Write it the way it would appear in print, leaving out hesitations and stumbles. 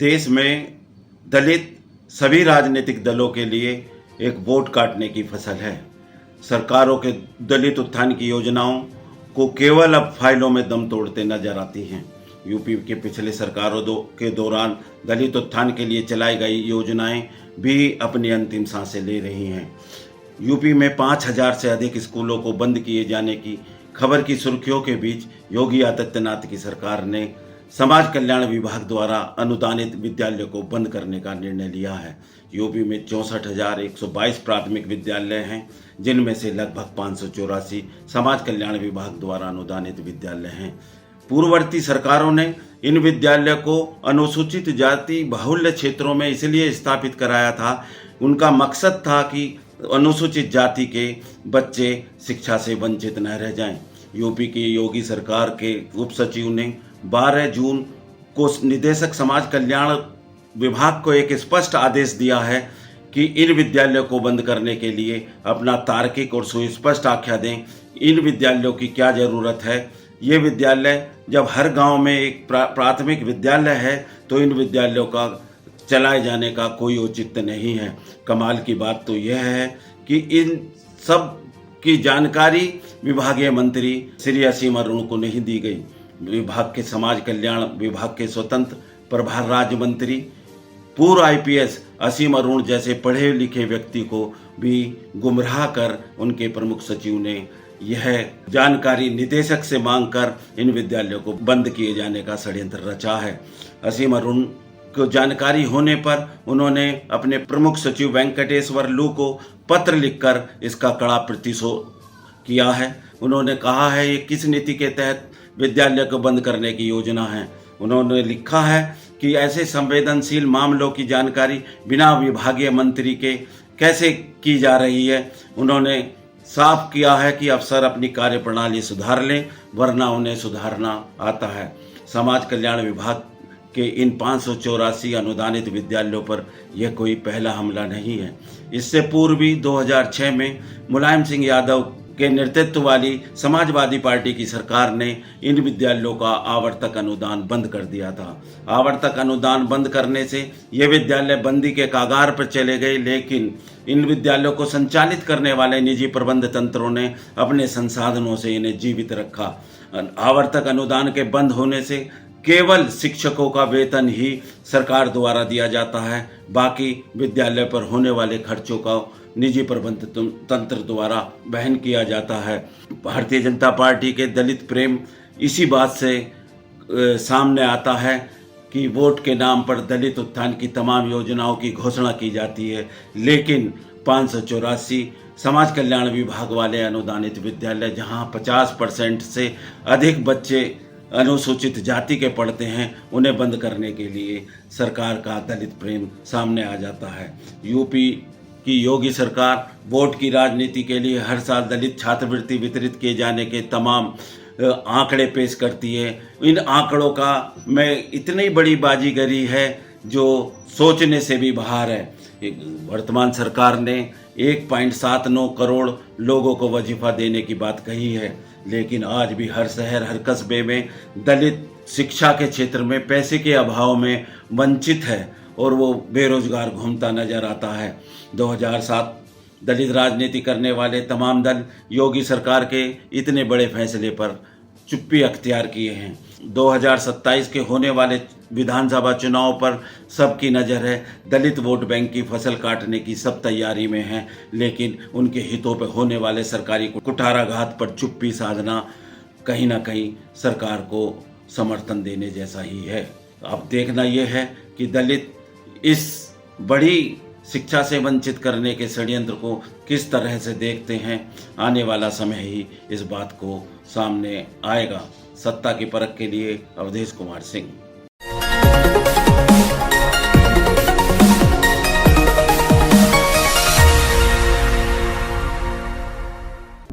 देश में दलित सभी राजनीतिक दलों के लिए एक वोट काटने की फसल है। सरकारों के दलित उत्थान की योजनाओं को केवल अब फाइलों में दम तोड़ते नजर आती हैं। यूपी के पिछले सरकारों के दौरान दलित उत्थान के लिए चलाई गई योजनाएं भी अपनी अंतिम सांसें ले रही हैं। यूपी में 5000 से अधिक स्कूलों को बंद किए जाने की खबर की सुर्खियों के बीच योगी आदित्यनाथ की सरकार ने समाज कल्याण विभाग द्वारा अनुदानित विद्यालयों को बंद करने का निर्णय लिया है। यूपी में 64,122 प्राथमिक विद्यालय हैं, जिनमें से लगभग 584 समाज कल्याण विभाग द्वारा अनुदानित विद्यालय हैं। पूर्ववर्ती सरकारों ने इन विद्यालयों को अनुसूचित जाति बाहुल्य क्षेत्रों में इसलिए स्थापित कराया था, उनका मकसद था कि अनुसूचित जाति के बच्चे शिक्षा से वंचित न रह जाएं। यूपी की योगी सरकार के उप सचिव ने 12 जून को निदेशक समाज कल्याण विभाग को एक स्पष्ट आदेश दिया है कि इन विद्यालयों को बंद करने के लिए अपना तार्किक और सुस्पष्ट आख्या दें। इन विद्यालयों की क्या ज़रूरत है? ये विद्यालय जब हर गांव में एक प्राथमिक विद्यालय है तो इन विद्यालयों का चलाए जाने का कोई औचित्य नहीं है। कमाल की बात तो यह है कि इन सब की जानकारी विभागीय मंत्री श्री असीम अरुण को नहीं दी गई। विभाग के समाज कल्याण विभाग के स्वतंत्र प्रभार राज्य मंत्री पूर्व IPS असीम अरुण जैसे पढ़े लिखे व्यक्ति को भी गुमराह कर उनके प्रमुख सचिव ने यह जानकारी निदेशक से मांगकर इन विद्यालयों को बंद किए जाने का षड्यंत्र रचा है। असीम अरुण को जानकारी होने पर उन्होंने अपने प्रमुख सचिव वेंकटेश्वर लू को पत्र लिखकर इसका कड़ा प्रतिशोध किया है। उन्होंने कहा है ये किस नीति के तहत विद्यालय को बंद करने की योजना है। उन्होंने लिखा है कि ऐसे संवेदनशील मामलों की जानकारी बिना विभागीय मंत्री के कैसे की जा रही है। उन्होंने साफ किया है कि अफसर अपनी कार्यप्रणाली सुधार लें, वरना उन्हें सुधारना आता है। समाज कल्याण विभाग के इन 584 अनुदानित विद्यालयों पर यह कोई पहला हमला नहीं है। इससे पूर्व भी 2006 में मुलायम सिंह यादव के नेतृत्व वाली समाजवादी पार्टी की सरकार ने इन विद्यालयों का आवर्तक अनुदान बंद कर दिया था। आवर्तक अनुदान बंद करने से ये विद्यालय बंदी के कागार पर चले गए, लेकिन इन विद्यालयों को संचालित करने वाले निजी प्रबंध तंत्रों ने अपने संसाधनों से इन्हें जीवित रखा। आवर्तक अनुदान के बंद होने से केवल शिक्षकों का वेतन ही सरकार द्वारा दिया जाता है, बाकी विद्यालय पर होने वाले खर्चों का निजी प्रबंध तंत्र द्वारा वहन किया जाता है। भारतीय जनता पार्टी के दलित प्रेम इसी बात से सामने आता है कि वोट के नाम पर दलित उत्थान की तमाम योजनाओं की घोषणा की जाती है, लेकिन 584 समाज कल्याण विभाग वाले अनुदानित विद्यालय जहां 50% से अधिक बच्चे अनुसूचित जाति के पढ़ते हैं, उन्हें बंद करने के लिए सरकार का दलित प्रेम सामने आ जाता है। यूपी की योगी सरकार वोट की राजनीति के लिए हर साल दलित छात्रवृत्ति वितरित किए जाने के तमाम आंकड़े पेश करती है। इन आंकड़ों का में इतनी बड़ी बाजीगरी है जो सोचने से भी बाहर है। वर्तमान सरकार ने 1.79 करोड़ लोगों को वजीफा देने की बात कही है, लेकिन आज भी हर शहर हर कस्बे में दलित शिक्षा के क्षेत्र में पैसे के अभाव में वंचित है और वो बेरोजगार घूमता नजर आता है। 2007 दलित राजनीति करने वाले तमाम दल योगी सरकार के इतने बड़े फैसले पर चुप्पी अख्तियार किए हैं। 2027 के होने वाले विधानसभा चुनाव पर सबकी नज़र है। दलित वोट बैंक की फसल काटने की सब तैयारी में है, लेकिन उनके हितों पर होने वाले सरकारी कुठाराघात पर चुप्पी साधना कहीं ना कहीं सरकार को समर्थन देने जैसा ही है। अब देखना यह है कि दलित इस बड़ी शिक्षा से वंचित करने के षड्यंत्र को किस तरह से देखते हैं। आने वाला समय ही इस बात को सामने आएगा। सत्ता की परख के लिए अवधेश कुमार सिंह।